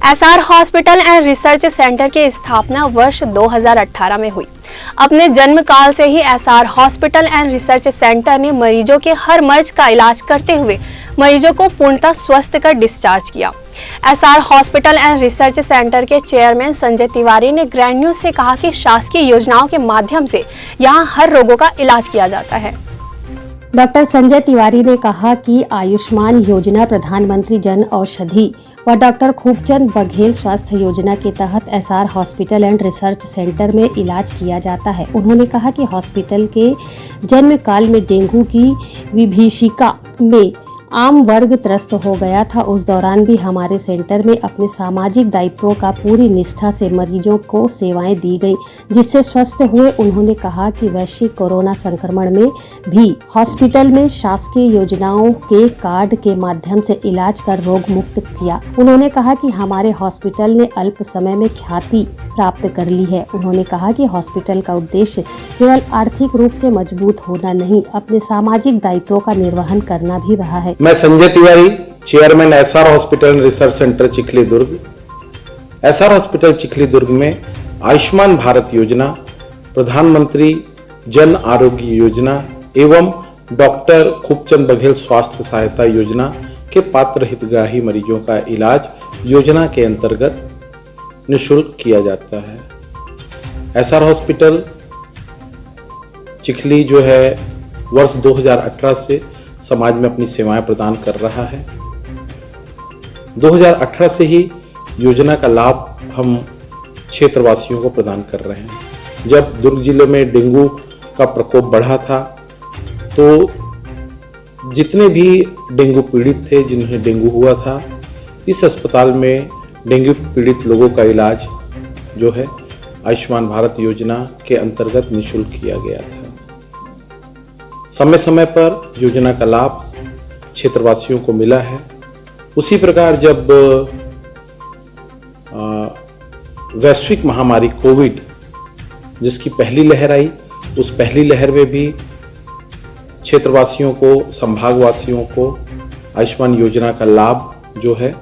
SR hospital and research centre की स्थापना वर्ष 2018 में हुई। अपने जन्म काल से ही SR hospital and research centre ने मरीजों के हर मर्ज का इलाज करते हुए मरीजों को पूर्णतः स्वस्थ कर डिस्चार्ज किया। SR hospital and research centre के चेयरमैन संजय तिवारी ने ग्रैंड न्यूज से कहा कि शासकीय योजनाओं के माध्यम से यहां हर रोगों का इलाज किया जाता है। डॉक्टर संजय तिवारी ने कहा कि आयुष्मान योजना, प्रधानमंत्री जन औषधि व डॉक्टर खूबचंद बघेल स्वास्थ्य योजना के तहत SR hospital and research centre में इलाज किया जाता है। उन्होंने कहा कि हॉस्पिटल के जन्म काल में डेंगू की विभीषिका में आम वर्ग त्रस्त हो गया था। उस दौरान भी हमारे सेंटर में अपने सामाजिक दायित्वों का पूरी निष्ठा से मरीजों को सेवाएं दी गई, जिससे स्वस्थ हुए। उन्होंने कहा कि वैश्विक कोरोना संक्रमण में भी हॉस्पिटल में शासकीय योजनाओं के कार्ड के माध्यम से इलाज कर रोग मुक्त किया। उन्होंने कहा कि हमारे हॉस्पिटल ने अल्प समय में ख्याति प्राप्त कर ली है। उन्होंने कहा कि हॉस्पिटल का उद्देश्य केवल आर्थिक रूप से मजबूत होना नहीं, अपने सामाजिक दायित्वों का निर्वहन करना भी रहा है। मैं Sanjay Tiwari, chairman SR hospital and research centre Chikhli Durg. SR hospital Chikhli Durg में आयुष्मान भारत योजना, प्रधानमंत्री जन आरोग्य योजना एवं डॉक्टर खूबचंद बघेल स्वास्थ्य सहायता योजना के पात्र हितग्राही मरीजों का इलाज योजना के अंतर्गत निःशुल्क किया जाता है। एसआर हॉस्पिटल चिखली जो है वर्ष 2018 से समाज में अपनी सेवाएं प्रदान कर रहा है। 2018 से ही योजना का लाभ हम क्षेत्रवासियों को प्रदान कर रहे हैं। जब दुर्ग जिले में डेंगू का प्रकोप बढ़ा था तो जितने भी डेंगू पीड़ित थे, जिन्हें डेंगू हुआ था, इस अस्पताल में डेंगू पीड़ित लोगों का इलाज जो है आयुष्मान भारत योजना के अंतर्गत निःशुल्क किया गया था। समय समय पर योजना का लाभ क्षेत्रवासियों को मिला है। उसी प्रकार जब वैश्विक महामारी कोविड जिसकी पहली लहर आई, उस पहली लहर में भी क्षेत्रवासियों को, संभागवासियों को आयुष्मान योजना का लाभ जो है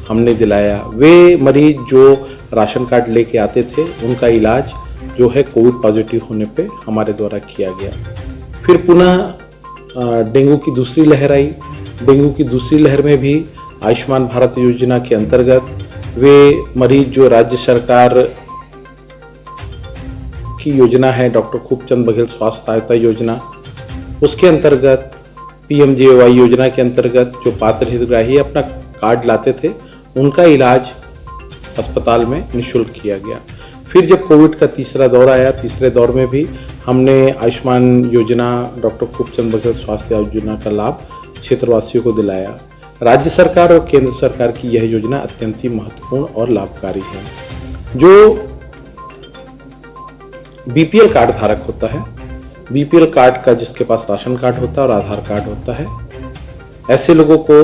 हमने दिलाया। वे मरीज जो राशन कार्ड लेके आते थे, उनका इलाज जो है कोविड पॉजिटिव होने पे हमारे द्वारा किया गया। फिर पुनः डेंगू की दूसरी लहर आई। डेंगू की दूसरी लहर में भी आयुष्मान भारत योजना के अंतर्गत वे मरीज जो राज्य सरकार की योजना है, डॉक्टर खूबचंद बघेल स्वास्थ्य सहायता योजना, उसके अंतर्गत पीएमजेएवाई योजना के अंतर्गत जो पात्र हितग्राही अपना कार्ड लाते थे, उनका इलाज अस्पताल में निःशुल्क किया गया। फिर जब कोविड का तीसरा दौर आया, तीसरे दौर में भी हमने आयुष्मान योजना, डॉक्टर खूबचंद बघेल स्वास्थ्य योजना का लाभ क्षेत्रवासियों को दिलाया। राज्य सरकार और केंद्र सरकार की यह योजना अत्यंत ही महत्वपूर्ण और लाभकारी है। जो बीपीएल कार्ड धारक होता है, बीपीएल कार्ड का जिसके पास राशन कार्ड होता है और आधार कार्ड होता है, ऐसे लोगों को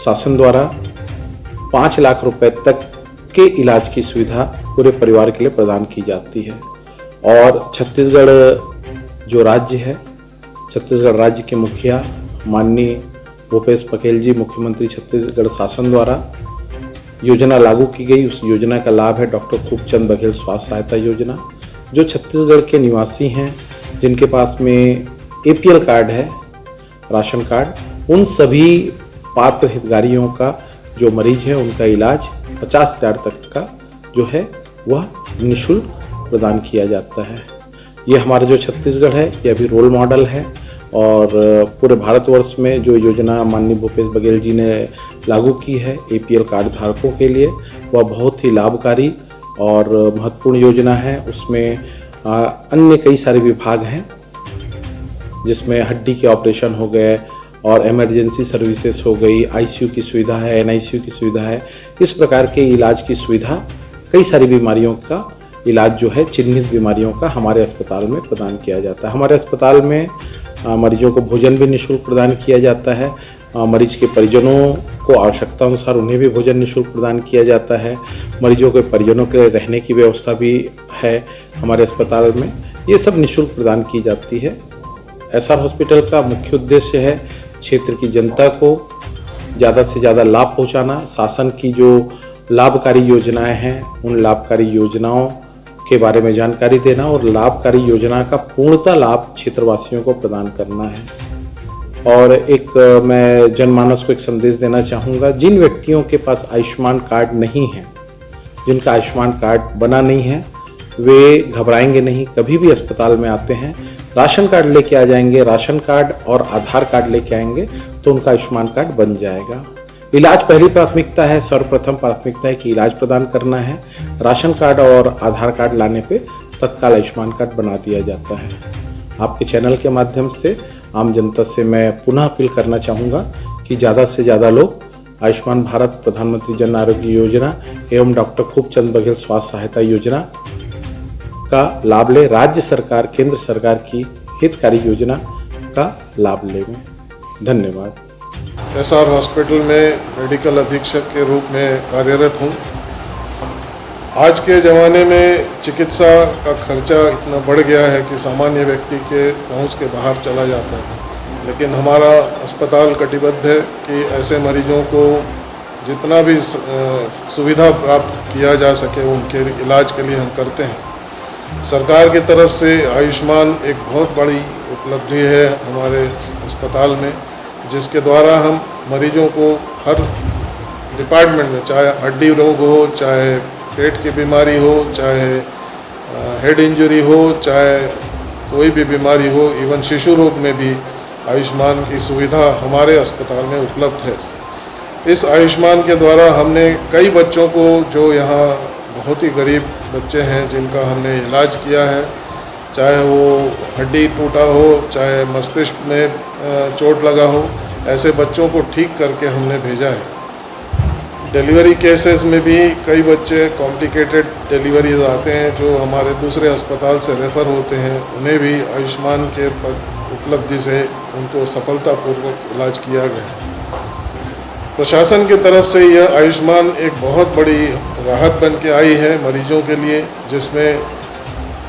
शासन द्वारा 5 लाख रुपए तक के इलाज की सुविधा पूरे परिवार के लिए प्रदान की जाती है। और छत्तीसगढ़ जो राज्य है, छत्तीसगढ़ राज्य के मुखिया माननीय भूपेश बघेल जी, मुख्यमंत्री छत्तीसगढ़ शासन द्वारा योजना लागू की गई। उस योजना का लाभ है डॉक्टर खूबचंद बघेल स्वास्थ्य सहायता योजना। जो छत्तीसगढ़ के निवासी हैं, जिनके पास में एपीएल कार्ड है, राशन कार्ड, उन सभी पात्र हितग्राहियों का जो मरीज है, उनका इलाज 50,000 तक का जो है वह निःशुल्क प्रदान किया जाता है। ये हमारा जो छत्तीसगढ़ है, ये अभी रोल मॉडल है और पूरे भारतवर्ष में जो योजना माननीय भूपेश बघेल जी ने लागू की है एपीएल कार्ड धारकों के लिए, वह बहुत ही लाभकारी और महत्वपूर्ण योजना है। उसमें अन्य कई सारे विभाग हैं, जिसमें हड्डी के ऑपरेशन हो गए और इमरजेंसी सर्विसेज हो गई, आईसीयू की सुविधा है, एनआईसीयू की सुविधा है। इस प्रकार के इलाज की सुविधा, कई सारी बीमारियों का इलाज जो है, चिन्हित बीमारियों का हमारे अस्पताल में प्रदान किया जाता है। हमारे अस्पताल में मरीजों को भोजन भी निःशुल्क प्रदान किया जाता है। मरीज के परिजनों को आवश्यकता अनुसार उन्हें भी भोजन निःशुल्क प्रदान किया जाता है। मरीजों के परिजनों के लिए रहने की व्यवस्था भी है हमारे अस्पताल में। ये सब निःशुल्क प्रदान की जाती है। एसआर हॉस्पिटल का मुख्य उद्देश्य है क्षेत्र की जनता को ज़्यादा से ज़्यादा लाभ पहुंचाना। शासन की जो लाभकारी योजनाएं हैं उन लाभकारी योजनाओं के बारे में जानकारी देना और लाभकारी योजना का पूर्णतः लाभ क्षेत्रवासियों को प्रदान करना है। और एक मैं जनमानस को एक संदेश देना चाहूँगा, जिन व्यक्तियों के पास आयुष्मान कार्ड नहीं है, जिनका आयुष्मान कार्ड बना नहीं है, वे घबराएंगे नहीं। कभी भी अस्पताल में आते हैं, राशन कार्ड लेके आ जाएंगे, राशन कार्ड और आधार कार्ड लेके आएंगे तो उनका आयुष्मान कार्ड बन जाएगा। इलाज पहली प्राथमिकता है, सर्वप्रथम प्राथमिकता है कि इलाज प्रदान करना है। राशन कार्ड और आधार कार्ड लाने पे तत्काल आयुष्मान कार्ड बना दिया जाता है। आपके चैनल के माध्यम से आम जनता से मैं पुनः अपील करना चाहूँगा कि ज़्यादा से ज़्यादा लोग आयुष्मान भारत प्रधानमंत्री जन आरोग्य योजना एवं डॉक्टर खूबचंद बघेल स्वास्थ्य सहायता योजना का लाभ ले। राज्य सरकार, केंद्र सरकार की हितकारी योजना का लाभ लें। धन्यवाद। एसआर हॉस्पिटल में मेडिकल अधीक्षक के रूप में कार्यरत हूँ। आज के ज़माने में चिकित्सा का खर्चा इतना बढ़ गया है कि सामान्य व्यक्ति के पहुँच के बाहर चला जाता है, लेकिन हमारा अस्पताल कटिबद्ध है कि ऐसे मरीजों को जितना भी सुविधा प्राप्त किया जा सके उनके इलाज के लिए हम करते हैं। सरकार की तरफ से आयुष्मान एक बहुत बड़ी उपलब्धि है हमारे अस्पताल में, जिसके द्वारा हम मरीजों को हर डिपार्टमेंट में, चाहे हड्डी रोग हो, चाहे पेट की बीमारी हो, चाहे हेड इंजरी हो, चाहे कोई भी बीमारी हो, इवन शिशु रोग में भी आयुष्मान की सुविधा हमारे अस्पताल में उपलब्ध है। इस आयुष्मान के द्वारा हमने कई बच्चों को, जो यहाँ बहुत ही गरीब बच्चे हैं, जिनका हमने इलाज किया है, चाहे वो हड्डी टूटा हो, चाहे मस्तिष्क में चोट लगा हो, ऐसे बच्चों को ठीक करके हमने भेजा है। डिलीवरी केसेस में भी कई बच्चे कॉम्प्लिकेटेड डिलीवरीज आते हैं जो हमारे दूसरे अस्पताल से रेफ़र होते हैं, उन्हें भी आयुष्मान के उपलब्धि से उनको सफलतापूर्वक इलाज किया गया। प्रशासन की तरफ से यह आयुष्मान एक बहुत बड़ी राहत बन के आई है मरीजों के लिए, जिसमें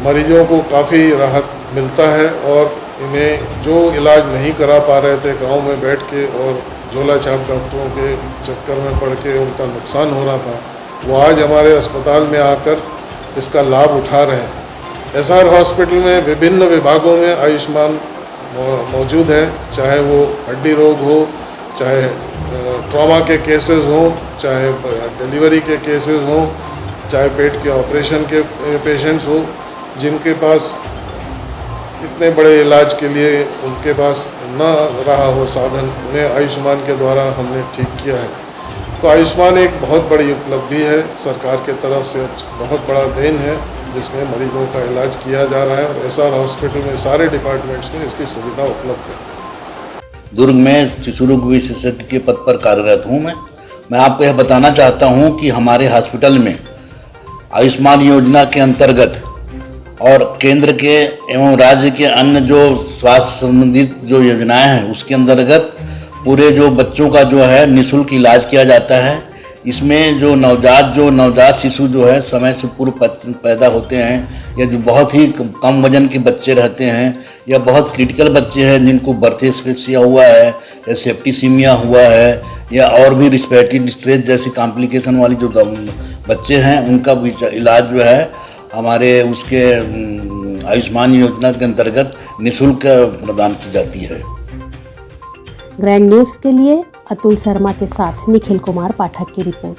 मरीजों को काफ़ी राहत मिलता है और इन्हें जो इलाज नहीं करा पा रहे थे गांव में बैठ के और झोला छाप डॉक्टरों के चक्कर में पड़ के उनका नुकसान हो रहा था, वो आज हमारे अस्पताल में आकर इसका लाभ उठा रहे हैं। एसआर हॉस्पिटल में विभिन्न विभागों में आयुष्मान मौजूद है, चाहे वो हड्डी रोग हो, चाहे ट्रॉमा के केसेस हों, चाहे डिलीवरी के केसेस हों, चाहे पेट के ऑपरेशन के पेशेंट्स हो, जिनके पास इतने बड़े इलाज के लिए उनके पास न रहा हो साधन, उन्हें आयुष्मान के द्वारा हमने ठीक किया है। तो आयुष्मान एक बहुत बड़ी उपलब्धि है, सरकार के तरफ से बहुत बड़ा देन है, जिसमें मरीजों का इलाज किया जा रहा है और एसआर हॉस्पिटल में सारे डिपार्टमेंट्स में इसकी सुविधा उपलब्ध है। दुर्ग में शिशु रोग विशेषज्ञ के पद पर कार्यरत हूँ। मैं आपको यह बताना चाहता हूँ कि हमारे हॉस्पिटल में आयुष्मान योजना के अंतर्गत और केंद्र के एवं राज्य के अन्य जो स्वास्थ्य संबंधित जो योजनाएं हैं उसके अंतर्गत पूरे जो बच्चों का जो है निःशुल्क इलाज किया जाता है। इसमें जो नवजात शिशु जो है समय से पूर्व पैदा होते हैं, या जो बहुत ही कम वजन के बच्चे रहते हैं, या बहुत क्रिटिकल बच्चे हैं जिनको बर्थ एस्फिक्सिया हुआ है या सेप्टिसीमिया हुआ है, या और भी रिस्पिरेटरी डिस्ट्रेस जैसी कॉम्प्लिकेशन वाली जो बच्चे हैं, उनका भी इलाज जो है हमारे उसके आयुष्मान योजना के अंतर्गत निःशुल्क प्रदान की जाती है। ग्रैंड न्यूज़ के लिए अतुल शर्मा के साथ निखिल कुमार पाठक की रिपोर्ट।